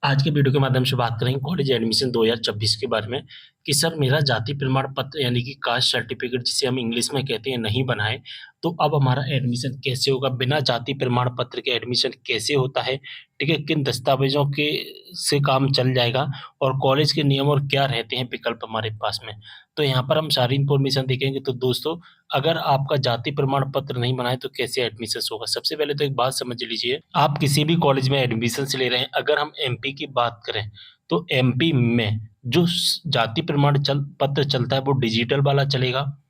आज के वीडियो के माध्यम से बात करेंगे कॉलेज एडमिशन 2026 के बारे में कि सर मेरा जाति प्रमाण पत्र यानी कि कास्ट सर्टिफिकेट जिसे हम इंग्लिश में कहते हैं नहीं बनाए, तो अब हमारा एडमिशन कैसे होगा? बिना जाति प्रमाण पत्र के एडमिशन कैसे होता है? ठीक है, किन दस्तावेजों के से काम चल जाएगा और कॉलेज के नियम और क्या रहते हैं विकल्प हमारे पास में? तो यहाँ पर हम सारी इन्फॉर्मेशन देखेंगे। तो दोस्तों, अगर आपका जाति प्रमाण पत्र नहीं बनाए तो कैसे एडमिशन्स होगा? सबसे पहले तो एक बात समझ लीजिए, आप किसी भी कॉलेज में एडमिशन्स ले रहे हैं, अगर हम एमपी की बात करें, तो एमपी में जो जाति प्रमाण पत्र चलता है वो डिजिटल वाला चलेगा।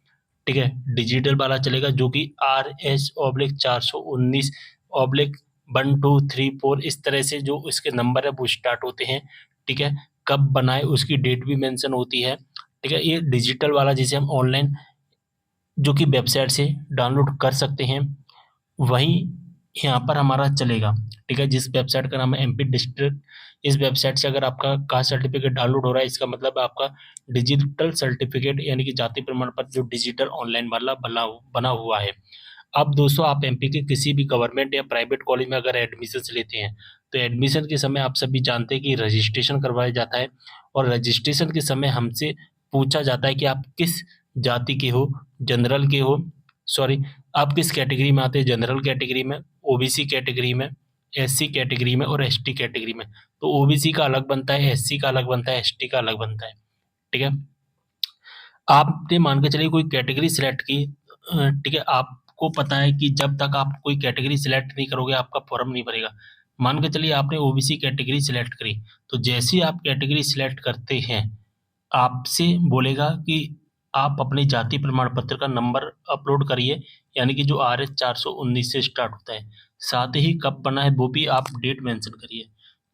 ठीक है, डिजिटल वाला चलेगा जो कि RS/419/1 2 3 4 इस तरह से जो इसके नंबर है वो स्टार्ट होते हैं। ठीक है, कब बनाए उसकी डेट भी मेंशन होती है। ठीक है, ये डिजिटल वाला जिसे हम ऑनलाइन जो कि वेबसाइट से डाउनलोड कर सकते हैं, वहीं यहाँ पर हमारा चलेगा। ठीक है, जिस वेबसाइट का नाम है एमपी डिस्ट्रिक्ट, इस वेबसाइट से अगर आपका कास्ट सर्टिफिकेट डाउनलोड हो रहा है, इसका मतलब आपका डिजिटल सर्टिफिकेट यानी कि जाति प्रमाण पत्र जो डिजिटल ऑनलाइन वाला बना बना हुआ है। अब दोस्तों, आप एमपी के किसी भी गवर्नमेंट या प्राइवेट कॉलेज में अगर एडमिशन्स लेते हैं, तो एडमिशन के समय आप सभी जानते हैं कि रजिस्ट्रेशन करवाया जाता है और रजिस्ट्रेशन के समय हमसे पूछा जाता है कि आप किस जाति के हो, जनरल के हो, सॉरी, आप किस कैटेगरी में आते हैं? जनरल कैटेगरी में, ओबीसी कैटेगरी में, एससी कैटेगरी में और एसटी कैटेगरी में। तो ओबीसी का अलग बनता है, एससी का अलग बनता है, एसटी का अलग बनता है। ठीक है, आपने मान के चलिए कोई कैटेगरी सिलेक्ट की, ठीक है, आपको पता है कि जब तक आप कोई कैटेगरी सिलेक्ट नहीं करोगे आपका फॉर्म नहीं भरेगा। मान के चलिए आपने ओबीसी कैटेगरी सिलेक्ट करी, तो जैसे ही आप कैटेगरी सिलेक्ट करते हैं, आपसे बोलेगा कि आप अपने जाति प्रमाण पत्र का नंबर अपलोड करिए, यानी कि जो RS/419 से स्टार्ट होता है। साथ ही कब बना है वो भी आप डेट मेंशन करिए।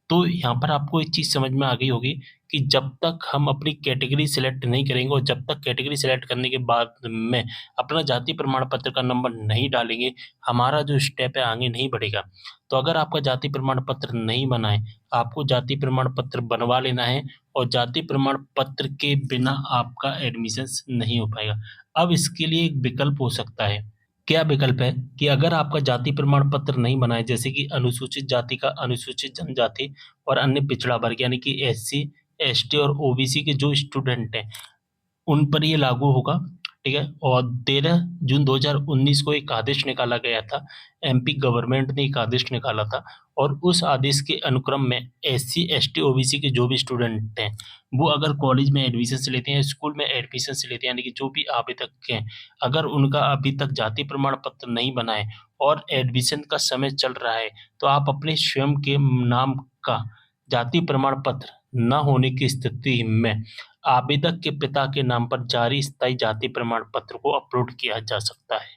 तो यहाँ पर आपको एक चीज़ समझ में आ गई होगी कि जब तक हम अपनी कैटेगरी सिलेक्ट नहीं करेंगे और जब तक कैटेगरी सिलेक्ट करने के बाद में अपना जाति प्रमाण पत्र का नंबर नहीं डालेंगे, हमारा जो स्टेप है आगे नहीं बढ़ेगा। तो अगर आपका जाति प्रमाण पत्र नहीं बना है, आपको जाति प्रमाण पत्र बनवा लेना है और जाति प्रमाण पत्र के बिना आपका एडमिशन्स नहीं हो पाएगा। अब इसके लिए एक विकल्प हो सकता है। क्या विकल्प है कि अगर आपका जाति प्रमाण पत्र नहीं बना है, जैसे कि अनुसूचित जाति का अनुसूचित जनजाति और अन्य पिछड़ा वर्ग यानी कि एससी, एसटी और ओबीसी के जो स्टूडेंट हैं, उन पर ये लागू होगा। ठीक है, और 13 जून 2019 को एक आदेश निकाला गया था। एमपी गवर्नमेंट ने एक आदेश निकाला था और उस आदेश के अनुक्रम में एससी, एसटी, ओबीसी के जो भी स्टूडेंट हैं, वो अगर कॉलेज में एडमिशन लेते हैं, स्कूल में एडमिशन लेते हैं, यानी कि जो भी आवेदक हैं, अगर उनका अभी तक जाति प्रमाण पत्र नहीं बना है और एडमिशन का समय चल रहा है, तो आप अपने स्वयं के नाम का जाति प्रमाण पत्र न होने की स्थिति में आवेदक के पिता के नाम पर जारी स्थायी जाति प्रमाण पत्र को अपलोड किया जा सकता है।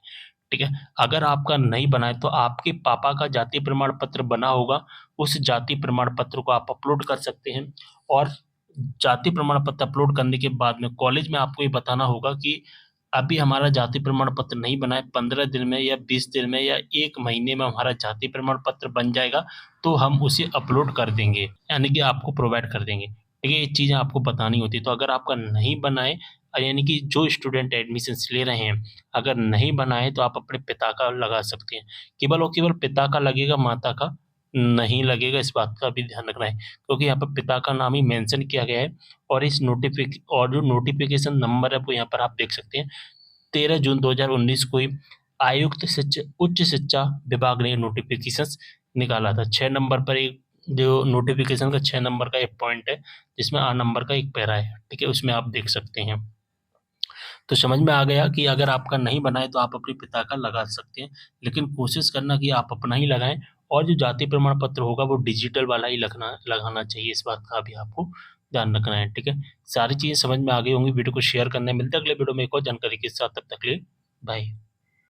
ठीक है, अगर आपका नहीं बना है तो आपके पापा का जाति प्रमाण पत्र बना होगा, उस जाति प्रमाण पत्र को आप अपलोड कर सकते हैं। और जाति प्रमाण पत्र अपलोड करने के बाद में कॉलेज में आपको ये बताना होगा कि अभी हमारा जाति प्रमाण पत्र नहीं बना है, 15 दिन में या 20 दिन में या 1 महीने में हमारा जाति प्रमाण पत्र बन जाएगा, तो हम उसे अपलोड कर देंगे, यानी कि आपको प्रोवाइड कर देंगे। ठीक है, ये चीज़ें आपको बतानी होती है। तो अगर आपका नहीं बना है, यानी कि जो स्टूडेंट एडमिशन्स ले रहे हैं, अगर नहीं बना है तो आप अपने पिता का लगा सकते हैं। केवल और केवल पिता का लगेगा, माता का नहीं लगेगा, इस बात का भी ध्यान रखना है। क्योंकि यहाँ पर पिता का नाम ही मेंशन किया गया है और इस जो नोटिफ़िकेशन नंबर है वो यहाँ पर आप देख सकते हैं। 13 जून 2019 को ही उच्च शिक्षा विभाग ने नोटिफ़िकेशंस निकाला था। 6 नंबर पर एक जो नोटिफ़िकेशन का 6 नंबर का एक पॉइंट है, जिसमें आ नंबर का एक पैरा है। ठीक है, उसमें आप देख सकते हैं। तो समझ में आ गया कि अगर आपका नहीं बना है तो आप अपने पिता का लगा सकते हैं, लेकिन कोशिश करना कि आप अपना ही लगाएँ और जो जाति प्रमाण पत्र होगा वो डिजिटल वाला ही लगाना चाहिए, इस बात का भी आपको ध्यान रखना है। ठीक है, सारी चीज़ें समझ में आ गई होंगी। वीडियो को शेयर करना है। मिलते हैं अगले वीडियो में एक और जानकारी के साथ, तब तक के लिए बाय।